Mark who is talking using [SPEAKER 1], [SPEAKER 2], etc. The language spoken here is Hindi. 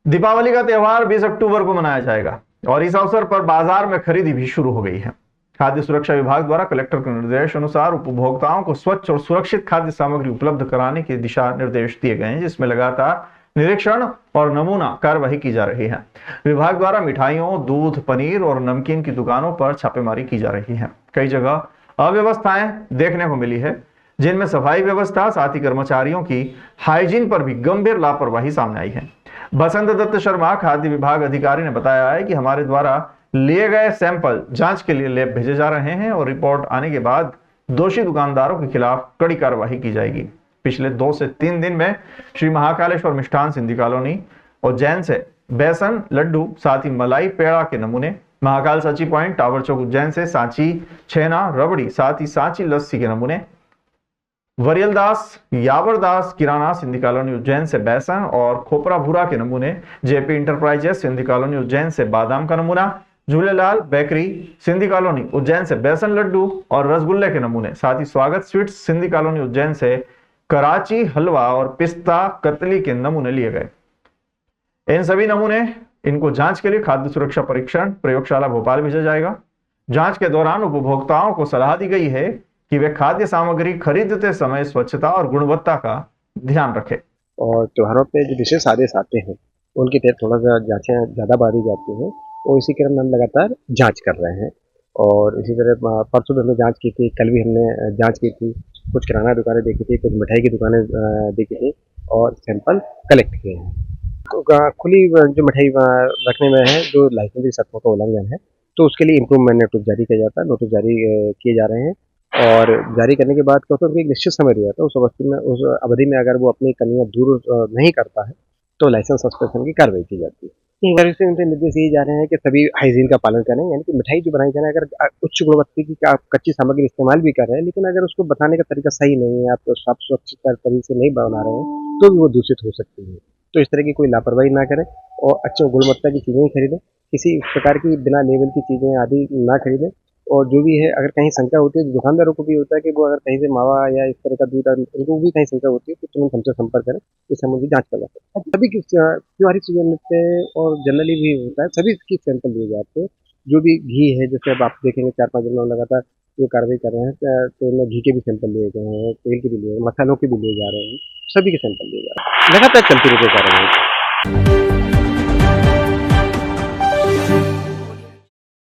[SPEAKER 1] दीपावली का त्योहार 20 अक्टूबर को मनाया जाएगा और इस अवसर पर बाजार में खरीदी भी शुरू हो गई है। खाद्य सुरक्षा विभाग द्वारा कलेक्टर के निर्देश अनुसार उपभोक्ताओं को स्वच्छ और सुरक्षित खाद्य सामग्री उपलब्ध कराने के दिशा निर्देश दिए गए हैं, जिसमें लगातार निरीक्षण और नमूना कार्यवाही की जा रही है। विभाग द्वारा मिठाइयों, दूध, पनीर और नमकीन की दुकानों पर छापेमारी की जा रही है। कई जगह अव्यवस्थाएं देखने को मिली है, जिनमें सफाई व्यवस्था, साथ ही कर्मचारियों की हाइजीन पर भी गंभीर लापरवाही सामने आई है। बसंत दत्त शर्मा, खाद्य विभाग अधिकारी ने बताया है कि हमारे द्वारा लिए गए सैंपल जांच के लिए लैब भेजे जा रहे हैं और रिपोर्ट आने के बाद दोषी दुकानदारों के खिलाफ कड़ी कार्रवाई की जाएगी। पिछले 2 से 3 दिन में श्री महाकालेश्वर मिष्ठान सिंधी कॉलोनी उज्जैन से बेसन लड्डू, साथ ही मलाई पेड़ा के नमूने, महाकाल सांची पॉइंट, टावर चौक उज्जैन से सांची छेना रबड़ी, साथ ही सांची लस्सी के नमूने, वरियलदास यावरदास किराना सिंधी कॉलोनी उज्जैन से बेसन और खोपरा भूरा के नमूने, JP enterprises Sindhi colony Ujjain से बादाम का नमूना, झूलेलाल बेकरी सिंधी कॉलोनी उज्जैन से बेसन लड्डू और रसगुल्ले के नमूने, साथ ही स्वागत स्वीट्स सिंधी कॉलोनी उज्जैन से कराची हलवा और पिस्ता कतली के नमूने लिए गए। इन सभी नमूने इनको जांच के लिए खाद्य सुरक्षा परीक्षण प्रयोगशाला भोपाल भेजा जाएगा। जांच के दौरान उपभोक्ताओं को सलाह दी गई है कि वे खाद्य सामग्री खरीदते समय स्वच्छता और गुणवत्ता का ध्यान रखें।
[SPEAKER 2] और त्योहारों पे जो विशेष आदेश आते हैं उनके तहत थोड़ा सा जांचें ज़्यादा बढ़ी जाती हैं और इसी क्रम में हम लगातार जांच कर रहे हैं। और इसी तरह परसों भी हमने जांच की थी, कल भी हमने जांच की थी, कुछ किराना दुकानें देखी थी, कुछ मिठाई की दुकानें देखी थी और सैंपल कलेक्ट किए हैं। तो खुली जो मिठाई रखने में है जो लाइसेंसी शर्तों का उल्लंघन है तो उसके लिए इम्प्रूवमेंट नोटिस जारी किया जाता है, नोटिस जारी किए जा रहे हैं। और जारी करने के बाद क्या होता है, उनको एक निश्चित समय दिया जाता है, उस अवधि में अगर वो अपनी कमियां दूर नहीं करता है तो लाइसेंस सस्पेंशन की कार्रवाई की जाती है। से उनसे निर्देश ये जा रहे हैं कि सभी हाइजीन का पालन करें, यानी कि मिठाई जो बनाई जा रही है अगर उच्च गुणवत्ता की आप कच्ची सामग्री इस्तेमाल भी कर रहे हैं, लेकिन अगर उसको बताने का तरीका सही नहीं है, आप साफ स्वच्छ तरीके से नहीं बना रहे हैं तो भी वो दूषित हो सकती है। तो इस तरह की कोई लापरवाही ना करें और अच्छे गुणवत्ता की चीज़ें ही खरीदें, किसी प्रकार की बिना लेवल की चीज़ें आदि ना खरीदें। और जो भी है अगर कहीं शंका होती है तो दुकानदारों को भी होता है कि वो अगर कहीं से मावा या इस तरह का दूध उनको भी कहीं शंका होती है तो तुरंत हमसे संपर्क करें, इससे हम उनकी जाँच करवा सकते हैं। सभी की त्योहारी सीजन पे और जनरली भी होता है, सभी की सैंपल लिए जाते हैं। जो भी घी है, जैसे अब आप देखेंगे 4-5 दिन में लगातार जो कार्रवाई कर रहे हैं तो इनमें घी के भी सैंपल लिए गए हैं, तेल के भी लिए, मसालों के भी लिए जा रहे हैं, सभी के सैंपल लिए जा रहे हैं। लगातार चलती रहती है कार्रवाई।